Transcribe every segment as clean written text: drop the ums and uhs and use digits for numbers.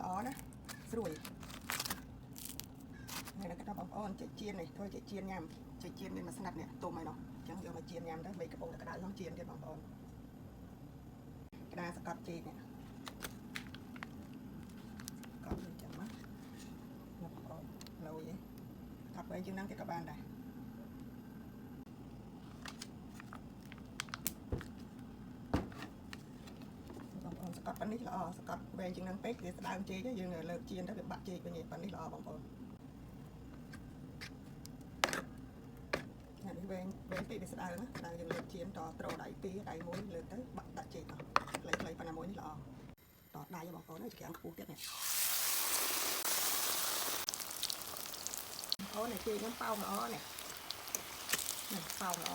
ល្អណាស្រួយនេះlà cái đóបងប្អូនចេកជៀននេះធ្វើចេកជៀនញ៉ាំចេកជៀនមានមួយស្និតនេះទុំហើយនោះអញ្ចឹងយកមកជៀនញ៉ាំទៅមេកំពុងតែក្តៅក្នុងជៀនទៀតបងប្អូនក្តារសកត់ចេកនេះកត់ចឹងមកបងប្អូនឡូយថាប់វិញជាងហ្នឹងទៀតក៏បានដែរបងប្អូនសកត់ប៉ុណ្នេះល្អសកត់វែងជាងហ្នឹងពេកវាស្ដើងចេកយើងលើកជៀនទៅវាបាក់ចេកវិញប៉ុណ្នេះល្អបងប្អូននេះវែងពេកវាស្ដើងណាស្ដើងយើងលើកជៀនតត្រដៃពីរដៃមួយលើកទៅបាក់ដាក់ចេកអស់ខ្លីៗប៉ុណ្ណាមួយនេះល្អតដៃបងប្អូនច្រាំងខ្ពស់ទៀតនេះអូនេះចេកខ្ញុំប៉ោងល្អនេះប៉ោងល្អ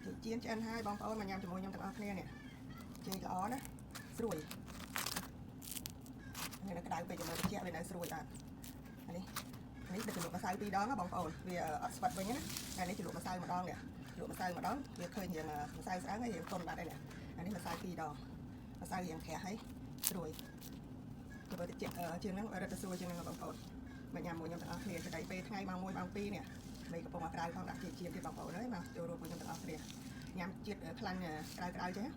ចេកជៀនឆ្អិនហើយបងប្អូនមកញ៉ាំជាមួយខ្ញុំទាំងអស់គ្នានេះចេកល្អណាស្រួយនេះនៅក្តៅពេកជាមួយត្រជាក់វានៅស្រួយអត់នេះទៅជ្រលក់ម្សៅ2 ដងណាបងប្អូនវាអត់ស្វិតវិញណាហើយនេះជ្រលក់ម្សៅម្ដងនេះជ្រលក់ម្សៅម្ដងវាឃើញយ៉ាងម្សៅស្អាតហើយយើងទុនបាត់ហើយនេះអានេះម្សៅ2 ដងម្សៅយ៉ាងក្រាស់ហើយស្រួយទៅត្រជាក់ជាងហ្នឹងរត់ទៅស្រួយជាងហ្នឹងបងប្អូនមកញ៉ាំមួយខ្ញុំទាំងអស់គ្នាស្ដីពេលថ្ងៃម៉ោង 1 ម៉ោង 2នេះមេកំពុងមកក្រៅផងដាក់ជាទៀតបងប្អូនហើយមកចូលរួមមួយខ្ញុំទាំងអស់គ្នាញ៉ាំជាតិខ្លាញ់ក្រៅចឹង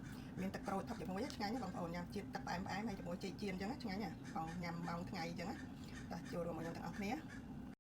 មានទឹកក្រូចថប់ជាមួយឆ្ងាញ់ណាបងប្អូនញ៉ាំជាតិទឹកផ្អែមហើយជាមួយចេកជៀនចឹងឆ្ងាញ់ណាបងញ៉ាំម៉ោងថ្ងៃចឹងណាចូលរួមមួយខ្ញុំទាំងអស់គ្នា